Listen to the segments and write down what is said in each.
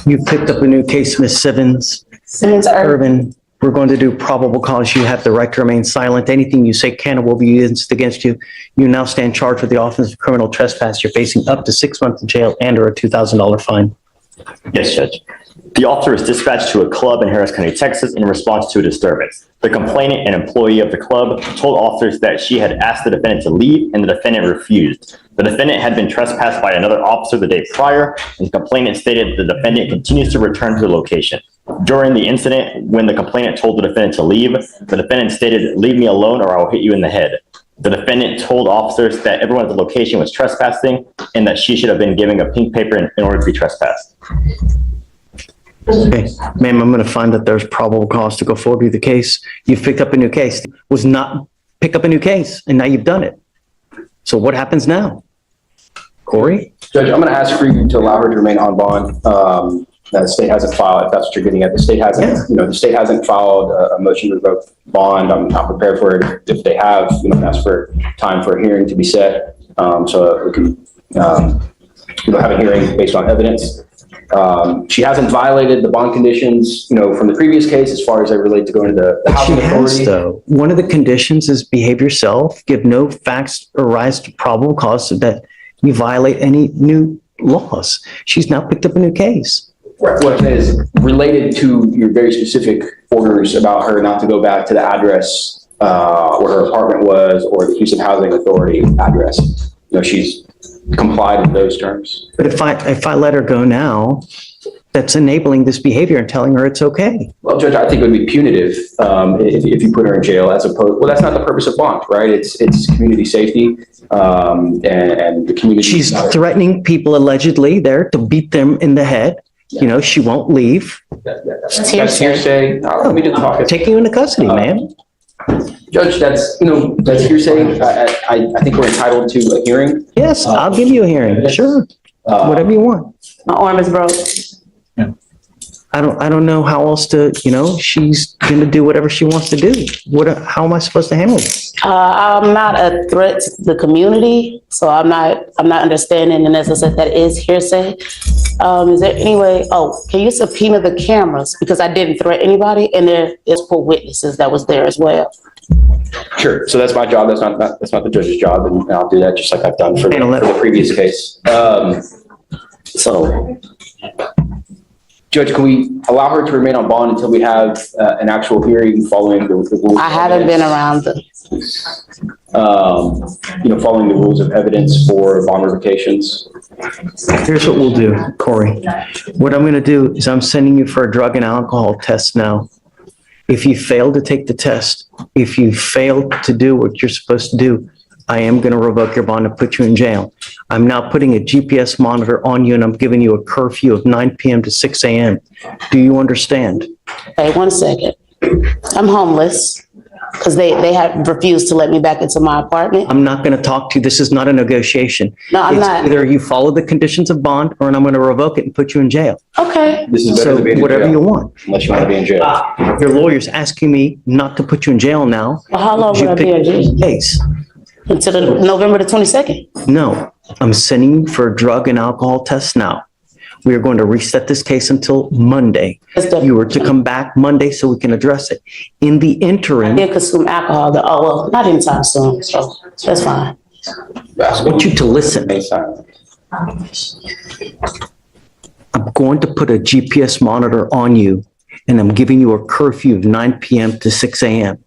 You picked up a new case, Miss Simmons. Urban. We're going to do probable cause. You have the right to remain silent. Anything you say can or will be used against you. You now stand charged with the offense of criminal trespass. You're facing up to 6 months in jail and or a $2,000 fine. Yes, Judge. The officer was dispatched to a club in Harris County, Texas in response to a disturbance. The complainant, an employee of the club, told officers that she had asked the defendant to leave and the defendant refused. The defendant had been trespassed by another officer the day prior, and the complainant stated the defendant continues to return to the location. During the incident, when the complainant told the defendant to leave, the defendant stated, "Leave me alone or I will hit you in the head." The defendant told officers that everyone at the location was trespassing and that she should have been given a pink paper in order to be trespassed. Okay, ma'am, I'm going to find that there's probable cause to go forward with the case. You've picked up a new case. Was not pick up a new case, and now you've done it. So what happens now? Corey? Judge, I'm going to ask for you to allow her to remain on bond. The state hasn't filed, if that's what you're getting at. The state hasn't, the state hasn't filed a motion to revoke bond. I'm not prepared for it. If they have, ask for time for a hearing to be set, so we can, have a hearing based on evidence. She hasn't violated the bond conditions, from the previous case as far as they relate to going to the housing authority. She has, though. One of the conditions is behave yourself, give no facts or rise to probable cause so that you violate any new laws. She's now picked up a new case. Right. What is related to your very specific orders about her not to go back to the address where her apartment was or the Houston Housing Authority address. She's complied with those terms. But if I let her go now, that's enabling this behavior and telling her it's okay. Well, Judge, I think it would be punitive if you put her in jail as opposed. Well, that's not the purpose of bond, right? It's community safety and the community. She's threatening people allegedly there to beat them in the head. Yeah. She won't leave. That's hearsay. Let me do the talking. Taking you into custody, ma'am. Judge, that's hearsay. I think we're entitled to a hearing. Yes, I'll give you a hearing. Sure. Whatever you want. My arm is broke. Yeah. I don't know how else to, she's going to do whatever she wants to do. How am I supposed to handle it? I'm not a threat to the community, so I'm not understanding. And as I said, that is hearsay. Is there any way, can you subpoena the cameras? Because I didn't threat anybody and there is poor witnesses that was there as well. Sure. So that's my job. That's not the judge's job. And I'll do that just like I've done for the previous case. So, Judge, can we allow her to remain on bond until we have an actual hearing following the rules? I haven't been around them. Following the rules of evidence for bond revocations. Here's what we'll do, Corey. What I'm going to do is I'm sending you for a drug and alcohol test now. If you fail to take the test, if you fail to do what you're supposed to do, I am going to revoke your bond and put you in jail. I'm now putting a GPS monitor on you and I'm giving you a curfew of 9 p.m. to 6 a.m. Do you understand? Hey, 1 second. I'm homeless because they have refused to let me back into my apartment. I'm not going to talk to you. This is not a negotiation. No, I'm not. Either you follow the conditions of bond or I'm going to revoke it and put you in jail. Okay. This is better than being in whatever jail, you want. unless you want to be in jail. Your lawyer's asking me not to put you in jail now. Well, how long would I be in jail? Case. Until November the 22nd? No, I'm sending you for a drug and alcohol test now. We are going to reset this case until Monday. You were to come back Monday so we can address it. In the interim, I did consume alcohol. Not anytime soon, so that's fine. I want you to listen. I'm going to put a GPS monitor on you and I'm giving you a curfew of 9 p.m. to 6 a.m.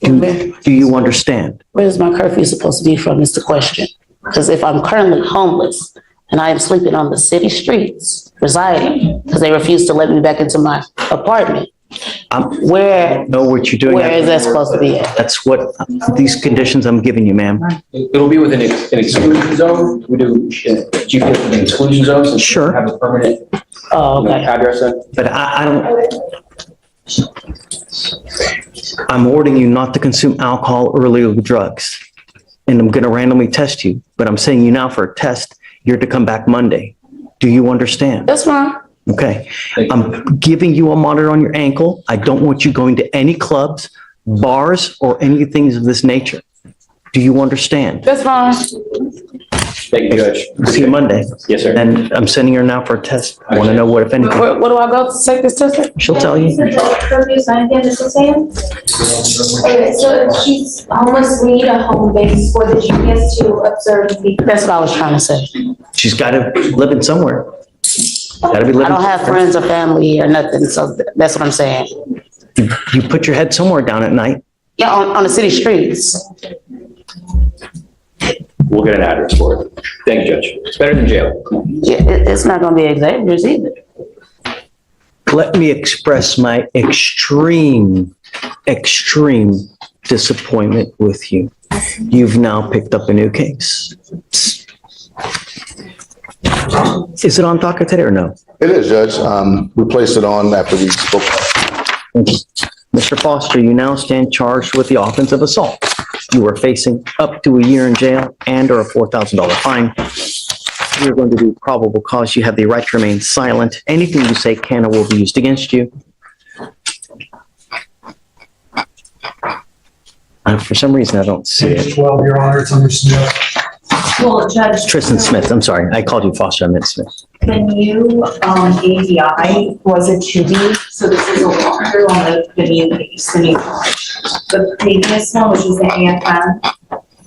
Do you understand? Where is my curfew supposed to be from is the question. Because if I'm currently homeless and I am sleeping on the city streets, residing, because they refuse to let me back into my apartment, where know what you're doing. Where is that supposed to be at? That's what these conditions I'm giving you, ma'am. It'll be within an exclusion zone. We do GPS within an exclusion zone. So sure. Have a permanent address then. But I don't. I'm ordering you not to consume alcohol or illegal drugs. And I'm going to randomly test you. But I'm saying you now for a test, you're to come back Monday. Do you understand? That's fine. Okay. I'm giving you a monitor on your ankle. I don't want you going to any clubs, bars, or anything of this nature. Do you understand? That's fine. Thank you, Judge. See you Monday. Yes, sir. And I'm sending her now for a test. I want to know what, if anything, What do I go to take this test? she'll tell you. Okay, so she's homeless, we need a home base for the GPS to observe people. That's what I was trying to say. She's got to live in somewhere. Got to be living. I don't have friends or family or nothing, so that's what I'm saying. You put your head somewhere down at night. Yeah, on the city streets. We'll get an address for it. Thank you, Judge. It's better than jail. Yeah, it's not gonna be Xavier's either. Let me express my extreme disappointment with you. You've now picked up a new case. Is it on docket today or no? It is, Judge. We placed it on after we spoke. Mr. Foster, you now stand charged with the offense of assault. You are facing up to a year in jail and or a $4,000 fine. You're going to do probable cause. You have the right to remain silent. Anything you say can or will be used against you. For some reason, I don't see it. 12, Your Honor, it's under Smith. Well, Judge. Tristan Smith, I'm sorry. I called you Foster, I meant Smith. The new ADI was a 2B, so this is a walkthrough on the new case, the new charge. The previous one, which is the AFM,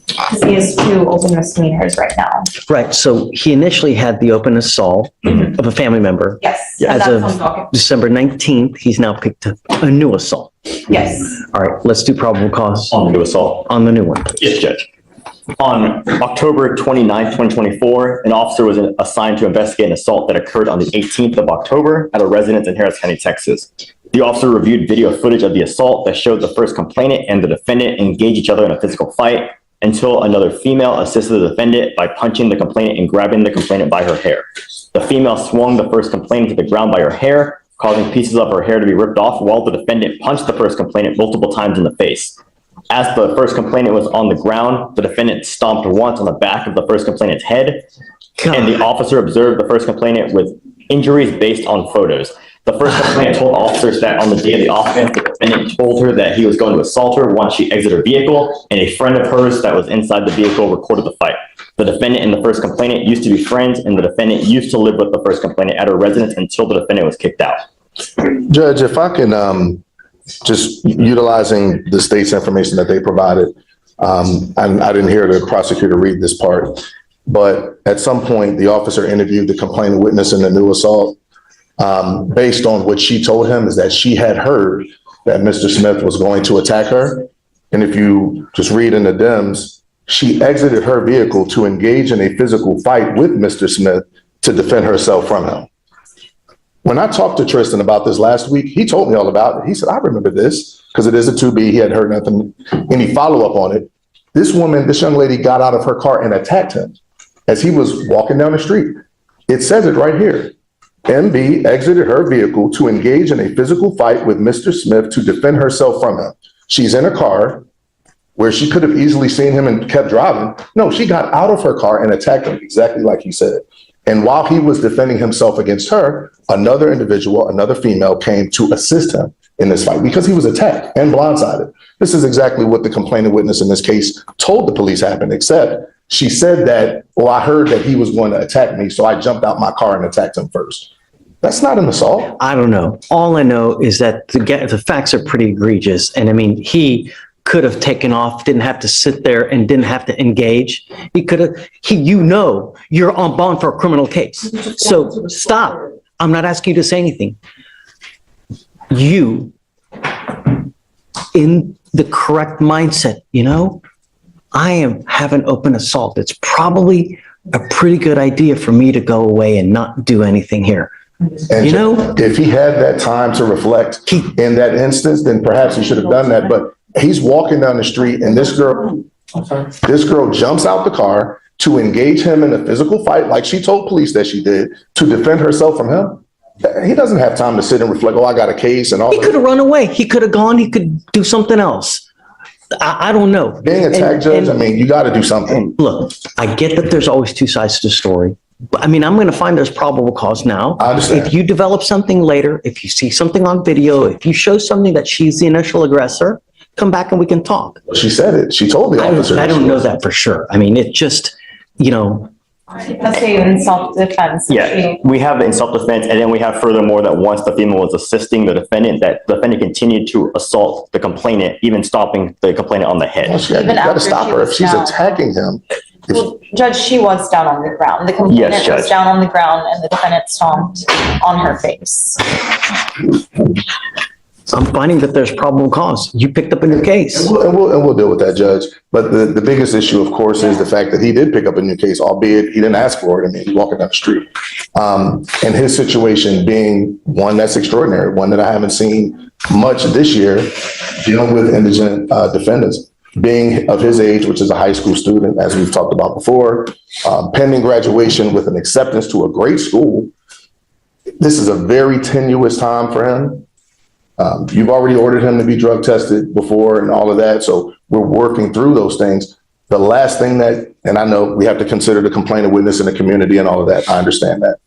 because he has 2 open misdemeanors right now. Right, so he initially had the open assault of a family member. Yes. Yeah. As That's of on docket. December 19th, he's now picked up a new assault. Yes. All right, let's do probable cause On the new assault. on the new one, please. Yes, Judge. On October 29th, 2024, an officer was assigned to investigate an assault that occurred on the 18th of October at a residence in Harris County, Texas. The officer reviewed video footage of the assault that showed the first complainant and the defendant engage each other in a physical fight until another female assisted the defendant by punching the complainant and grabbing the complainant by her hair. The female swung the first complainant to the ground by her hair, causing pieces of her hair to be ripped off while the defendant punched the first complainant multiple times in the face. As the first complainant was on the ground, the defendant stomped once on the back of the first complainant's head, and the officer observed the first complainant with injuries based on photos. The first complainant told officers that on the day of the offense, the defendant told her that he was going to assault her once she exited her vehicle, and a friend of hers that was inside the vehicle recorded the fight. The defendant and the first complainant used to be friends, and the defendant used to live with the first complainant at her residence until the defendant was kicked out. Judge, if I can, just utilizing the state's information that they provided, and I didn't hear the prosecutor read this part, but at some point, the officer interviewed the complaining witness in the new assault. Based on what she told him is that she had heard that Mr. Smith was going to attack her. And if you just read in the DIMS, she exited her vehicle to engage in a physical fight with Mr. Smith to defend herself from him. When I talked to Tristan about this last week, he told me all about it. He said, I remember this because it is a 2B. He hadn't heard nothing, any follow-up on it. This young lady got out of her car and attacked him as he was walking down the street. It says it right here. MB exited her vehicle to engage in a physical fight with Mr. Smith to defend herself from him. She's in a car where she could have easily seen him and kept driving. No, she got out of her car and attacked him exactly like he said. And while he was defending himself against her, another individual, another female came to assist him in this fight because he was attacked and blindsided. This is exactly what the complaining witness in this case told the police happened, except she said that, well, I heard that he was going to attack me, so I jumped out my car and attacked him first. That's not an assault. I don't know. All I know is that the facts are pretty egregious. And I mean, he could have taken off, didn't have to sit there and didn't have to engage. He could have, you're on bond for a criminal case. So stop. I'm not asking you to say anything. You, in the correct mindset, I have an open assault. It's probably a pretty good idea for me to go away and not do anything here. And if he had that time to reflect in that instance, then perhaps he should have done that. But he's walking down the street and this girl jumps out the car to engage him in a physical fight, like she told police that she did, to defend herself from him. He doesn't have time to sit and reflect, oh, I got a case and all. He could have run away. He could have gone. He could do something else. I don't know. Being attacked, Judge, you got to do something. Look, I get that there's always two sides to the story. But I mean, I'm going to find there's probable cause now. I understand. If you develop something later, if you see something on video, if you show something that she's the initial aggressor, come back and we can talk. She said it. She told the officer. I don't know that for sure. I mean, it just, Let's say in self-defense. Yeah, we have in self-defense, and then we have furthermore that once the female was assisting the defendant, that the defendant continued to assault the complainant, even stopping the complainant on the head. Well, you Even gotta after stop she her. If was she's down. attacking him, Well, Judge, she was down on the ground. The complainant Yes, Judge. was down on the ground and the defendant stomped on her face. I'm finding that there's probable cause. You picked up a new case. and we'll deal with that, Judge. But the biggest issue, of course, is the fact that he did pick up a new case, albeit he didn't ask for it. I mean, he's walking down the street. And his situation being one that's extraordinary, one that I haven't seen much this year, dealing with indigent defendants, being of his age, which is a high school student, as we've talked about before, pending graduation with an acceptance to a great school. This is a very tenuous time for him. You've already ordered him to be drug tested before and all of that. So we're working through those things. The last thing that, and I know we have to consider the complainant witness in the community and all of that. I understand that.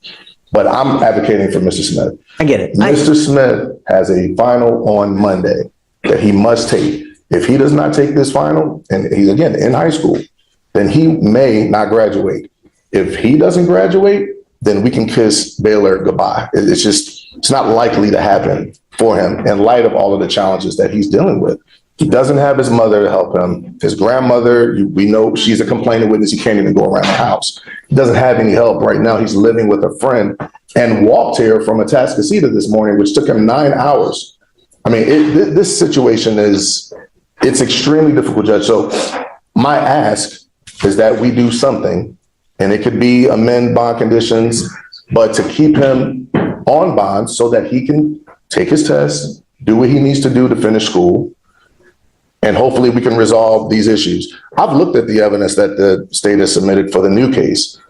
But I'm advocating for Mr. Smith. I get it. Mr. Smith has a final on Monday that he must take. If he does not take this final, and he's again in high school, then he may not graduate. If he doesn't graduate, then we can kiss Baylor goodbye. It's not likely to happen for him in light of all of the challenges that he's dealing with. He doesn't have his mother to help him. His grandmother, we know she's a complaining witness. He can't even go around the house. He doesn't have any help right now. He's living with a friend and walked here from Atascocita this morning, which took him 9 hours. I mean, this situation it's extremely difficult, Judge. So my ask is that we do something, and it could be amend bond conditions, but to keep him on bond so that he can take his test, do what he needs to do to finish school, and hopefully we can resolve these issues. I've looked at the evidence that the state has submitted for the new case.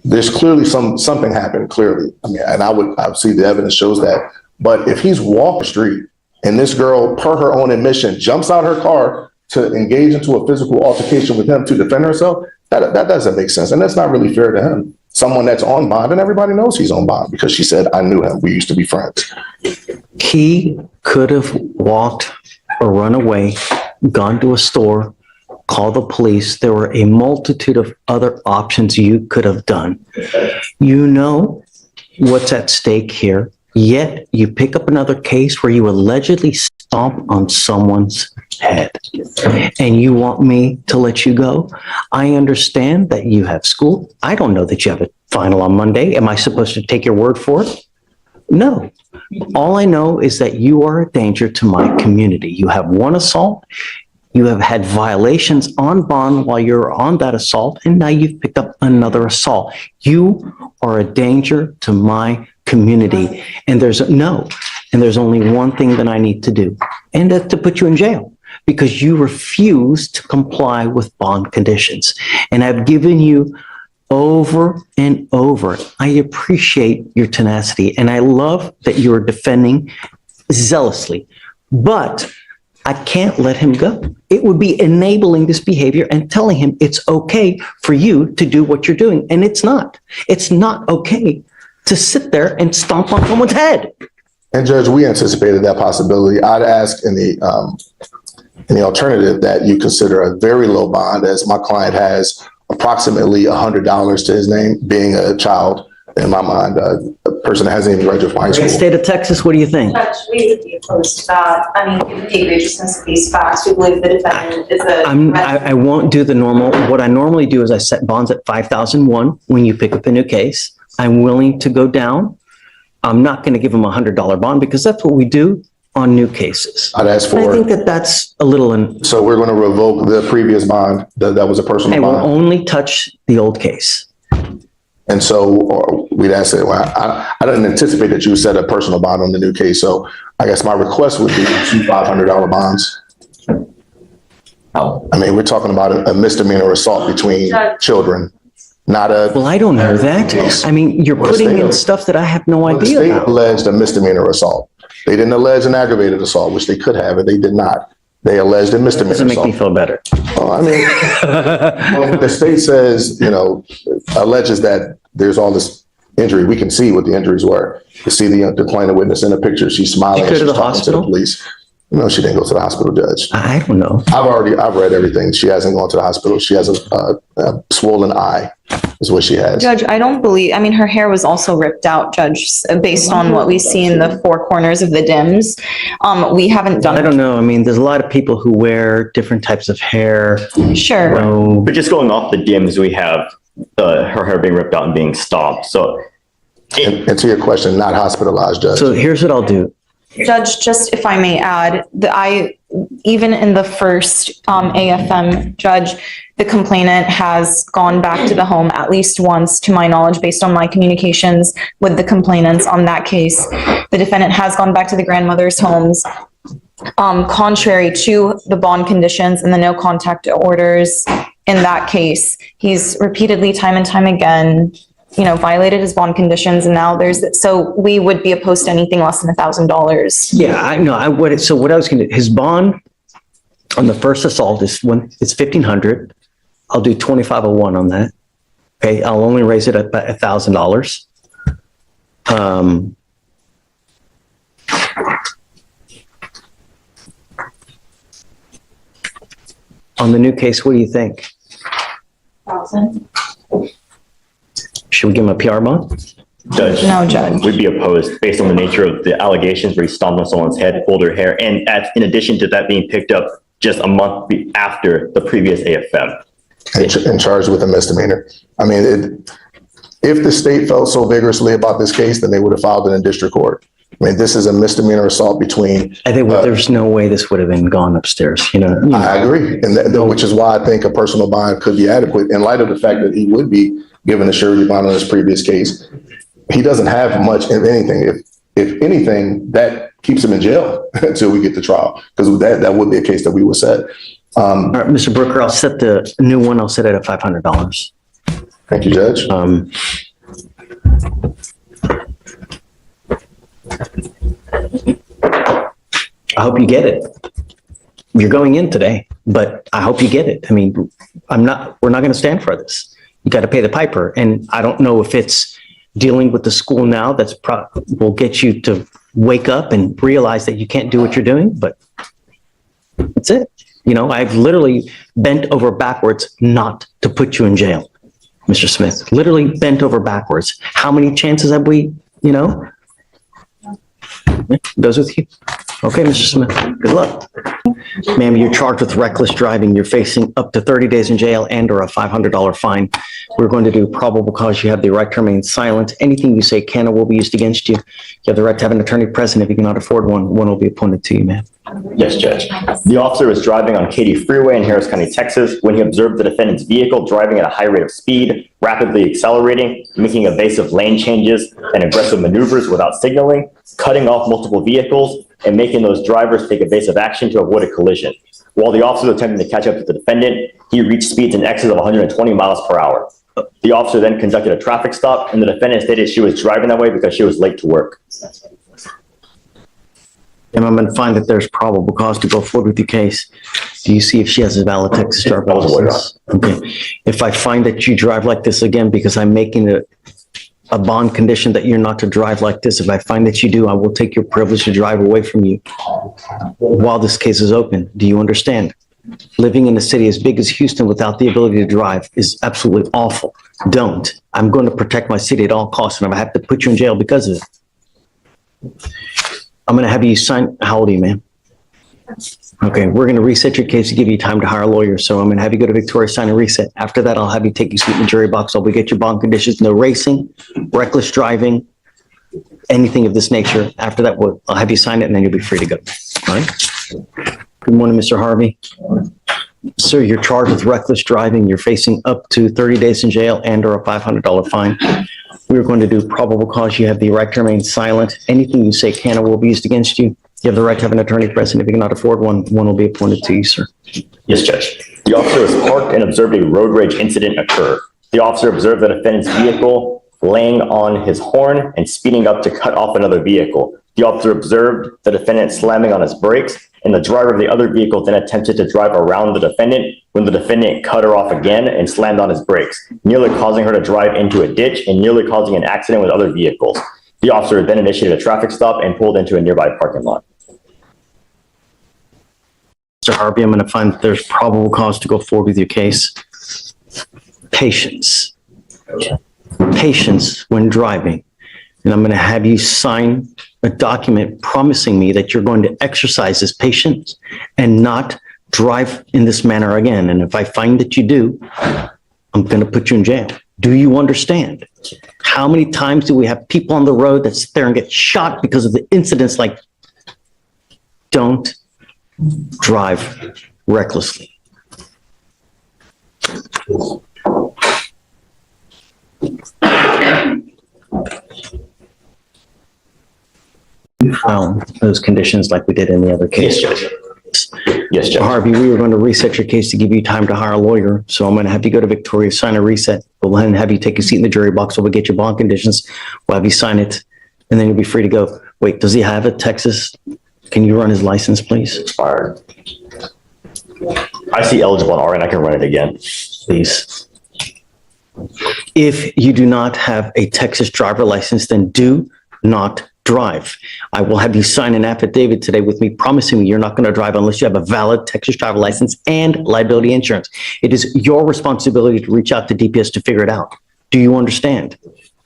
There's clearly something happened, clearly. I mean, and I would see the evidence shows that. But if he's walking the street and this girl, per her own admission, jumps out her car to engage into a physical altercation with him to defend herself, that doesn't make sense. And that's not really fair to him. Someone that's on bond, and everybody knows he's on bond because she said, I knew him. We used to be friends. He could have walked or run away, gone to a store, called the police. There were a multitude of other options you could have done. You know what's at stake here, yet you pick up another case where you allegedly stomp on someone's head. And you want me to let you go? I understand that you have school. I don't know that you have a final on Monday. Am I supposed to take your word for it? No. All I know is that you are a danger to my community. You have one assault. You have had violations on bond while you're on that assault, and now you've picked up another assault. You are a danger to my community. And there's only one thing that I need to do, and that's to put you in jail because you refuse to comply with bond conditions. And I've given you over and over. I appreciate your tenacity, and I love that you are defending zealously, but I can't let him go. It would be enabling this behavior and telling him it's okay for you to do what you're doing. And it's not. It's not okay to sit there and stomp on someone's head. And Judge, we anticipated that possibility. I'd ask in the alternative that you consider a very low bond, as my client has approximately $100 to his name, being a child. In my mind, a person that hasn't even graduated from high school. State of Texas, what do you think? Judge, we would be opposed to that. I mean, given the egregiousness of these facts, we believe the defendant is I won't do the normal. What I normally do is I set bonds at 5,001 when you pick up a new case. I'm willing to go down. I'm not going to give them $100 bond because that's what we do on new cases. I'd ask And I for, think that's a little, so we're going to revoke the previous bond, that was a personal and we'll bond. only touch the old case. And so we'd ask it, well, I didn't anticipate that you would set a personal bond on the new case. So I guess my request would be 2 $500 bonds. Oh. I mean, we're talking about a misdemeanor assault between children, not a. Well, I don't know that. I mean, you're putting in stuff that I have no The idea state about. alleged a misdemeanor assault. They didn't allege an aggravated assault, which they could have, and they did not. They alleged a misdemeanor Doesn't make me assault. feel better. Well, I mean, well, the state says, alleges that there's all this injury. We can see what the injuries were. You see the complainant witness in the picture. She's smiling. Did you go to She's the talking hospital? police. No, she didn't go to the hospital, Judge. I don't know. I've read everything. She hasn't gone to the hospital. She has a swollen eye is what she has. Judge, I don't believe, I mean, her hair was also ripped out, Judge, based on what we see in the four corners of the DIMS. We haven't I done, don't know. I mean, there's a lot of people who wear different types of hair. sure. So, But just going off the DIMS, we have her hair being ripped out and being stomped. So And to your question, not hospitalized, Judge. so here's what I'll do. Judge, just if I may add, even in the first AFM, Judge, the complainant has gone back to the home at least once, to my knowledge, based on my communications with the complainants on that case. The defendant has gone back to the grandmother's homes. Contrary to the bond conditions and the no contact orders in that case, he's repeatedly, time and time again, violated his bond conditions, and now so we would be opposed to anything less than $1,000. Yeah, I know. So what I was going to, his bond on the first assault it's $1,500. I'll do 2501 on that. Okay, I'll only raise it at $1,000. On the new case, what do you think? 1,000. Should we give him a PR bond? Judge. No, Judge. We'd be opposed based on the nature of the allegations where he stomped on someone's head, pulled her hair, and in addition to that being picked up just a month after the previous AFM. And charged with a misdemeanor. I mean, if the state felt so vigorously about this case, then they would have filed it in district court. I mean, this is a misdemeanor assault between. I think there's no way this would have been gone upstairs, I agree. And which is why I think a personal bond could be adequate in light of the fact that he would be given a surety bond on his previous case. He doesn't have much of anything. If anything, that keeps him in jail until we get to trial, because that would be a case that we would set. All right, Mr. Brooker, I'll set the new one. I'll set it at $500. Thank you, Judge. I hope you get it. You're going in today, but I hope you get it. I mean, we're not going to stand for this. You got to pay the piper. And I don't know if it's dealing with the school now will get you to wake up and realize that you can't do what you're doing, but that's it. I've literally bent over backwards not to put you in jail, Mr. Smith. Literally bent over backwards. How many chances have we, Goes with you. Okay, Mr. Smith, good luck. Ma'am, you're charged with reckless driving. You're facing up to 30 days in jail and or a $500 fine. We're going to do probable cause. You have the right to remain silent. Anything you say can or will be used against you. You have the right to have an attorney present. If you cannot afford one will be appointed to you, ma'am. Yes, Judge. The officer was driving on Katy Freeway in Harris County, Texas, when he observed the defendant's vehicle driving at a high rate of speed, rapidly accelerating, making evasive lane changes and aggressive maneuvers without signaling, cutting off multiple vehicles, and making those drivers take evasive action to avoid a collision. While the officer was attempting to catch up to the defendant, he reached speeds in excess of 120 miles per hour. The officer then conducted a traffic stop, and the defendant stated she was driving that way because she was late to work. And I'm going to find that there's probable cause to go forward with the case. Do you see if she has a valid Texas driver's license? Okay. If I find that you drive like this again, because I'm making a bond condition that you're not to drive like this, if I find that you do, I will take your privilege to drive away from you while this case is open. Do you understand? Living in a city as big as Houston without the ability to drive is absolutely awful. Don't. I'm going to protect my city at all costs, and I have to put you in jail because of it. I'm going to have you sign. How old are you, ma'am? Okay, we're going to reset your case to give you time to hire a lawyer. So I'm going to have you go to Victoria, sign and reset. After that, I'll have you take your seat in the jury box. I'll get your bond conditions. No racing, reckless driving, anything of this nature. After that, I'll have you sign it, and then you'll be free to go. All right? Good morning, Mr. Harvey. Sir, you're charged with reckless driving. You're facing up to 30 days in jail and or a $500 fine. We're going to do probable cause. You have the right to remain silent. Anything you say can or will be used against you. You have the right to have an attorney present. If you cannot afford one will be appointed to you, sir. Yes, Judge. The officer was parked and observed a road rage incident occur. The officer observed the defendant's vehicle laying on his horn and speeding up to cut off another vehicle. The officer observed the defendant slamming on his brakes, and the driver of the other vehicle then attempted to drive around the defendant when the defendant cut her off again and slammed on his brakes, nearly causing her to drive into a ditch and nearly causing an accident with other vehicles. The officer then initiated a traffic stop and pulled into a nearby parking lot. Mr. Harvey, I'm going to find that there's probable cause to go forward with your case. Patience. Patience when driving. And I'm going to have you sign a document promising me that you're going to exercise this patience and not drive in this manner again. And if I find that you do, I'm going to put you in jail. Do you understand? How many times do we have people on the road that sit there and get shot because of the incidents like, don't drive recklessly. Those conditions like we did in the other case. Yes, Judge. Yes, Judge. Harvey, we were going to reset your case to give you time to hire a lawyer. So I'm going to have you go to Victoria, sign a reset. We'll then have you take a seat in the jury box. We'll get your bond conditions. We'll have you sign it, and then you'll be free to go. Wait, does he have a Texas? Can you run his license, please? Expired. I see eligible on our end. I can run it again. Please. If you do not have a Texas driver license, then do not drive. I will have you sign an affidavit today with me promising me you're not going to drive unless you have a valid Texas driver license and liability insurance. It is your responsibility to reach out to DPS to figure it out. Do you understand?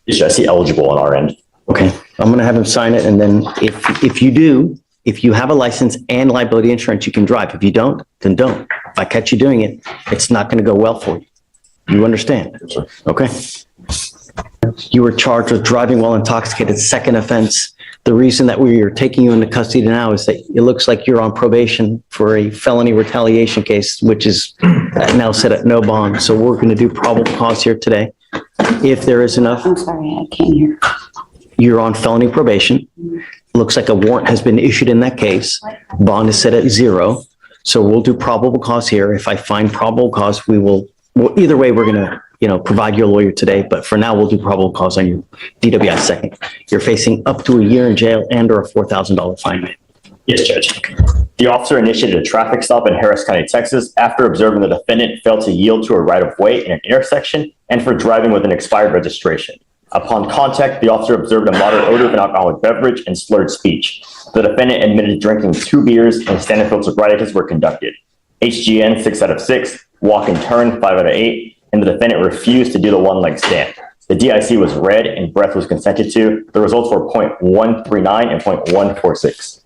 Yes, Judge. I see eligible on our end. Okay, I'm going to have him sign it, and then if you do, if you have a license and liability insurance, you can drive. If you don't, then don't. If I catch you doing it, it's not going to go well for you. You understand? Okay. You were charged with driving while intoxicated, second offense. The reason that we are taking you into custody now is that it looks like you're on probation for a felony retaliation case, which is now set at no bond. So we're going to do probable cause here today. If there is enough. I'm sorry, I can't hear. You're on felony probation. Looks like a warrant has been issued in that case. Bond is set at 0. So we'll do probable cause here. If I find probable cause, well, either way, we're going to, provide your lawyer today. But for now, we'll do probable cause on your DWI second. You're facing up to a year in jail and or a $4,000 fine. Yes, Judge. The officer initiated a traffic stop in Harris County, Texas, after observing the defendant failed to yield to a right-of-way in an intersection and for driving with an expired registration. Upon contact, the officer observed a moderate odor of an alcoholic beverage and slurred speech. The defendant admitted drinking 2 beers and standard field sobriety tests were conducted. HGN 6 out of 6, walk and turn 5 out of 8, and the defendant refused to do the one-leg stand. The DIC was read and breath was consented to. The results were 0.139 and 0.146.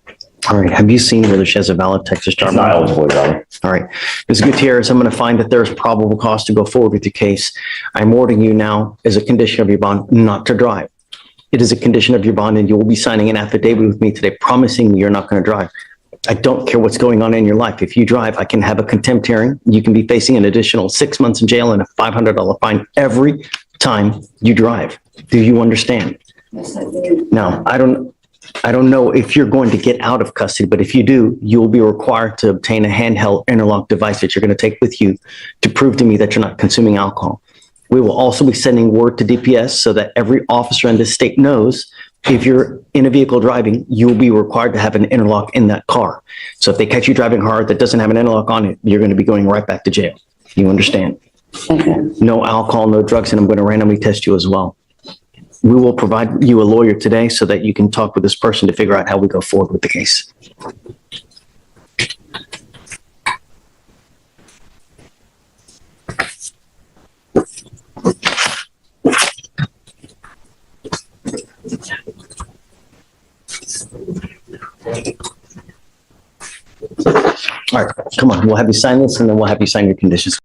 All right. Have you seen whether she has a valid Texas driver? It's not eligible, Your Honor. All right. Ms. Gutierrez, I'm going to find that there's probable cause to go forward with your case. I'm ordering you now as a condition of your bond not to drive. It is a condition of your bond, and you will be signing an affidavit with me today promising you're not going to drive. I don't care what's going on in your life. If you drive, I can have a contempt hearing. You can be facing an additional 6 months in jail and a $500 fine every time you drive. Do you understand? Yes, I do. Now, I don't know if you're going to get out of custody, but if you do, you'll be required to obtain a handheld interlock device that you're going to take with you to prove to me that you're not consuming alcohol. We will also be sending word to DPS so that every officer in this state knows if you're in a vehicle driving, you'll be required to have an interlock in that car. So if they catch you driving hard that doesn't have an interlock on it, you're going to be going right back to jail. You understand? Okay. No alcohol, no drugs, and I'm going to randomly test you as well. We will provide you a lawyer today so that you can talk with this person to figure out how we go forward with the case. All right, come on, we'll have you sign this and then we'll have you sign your conditions.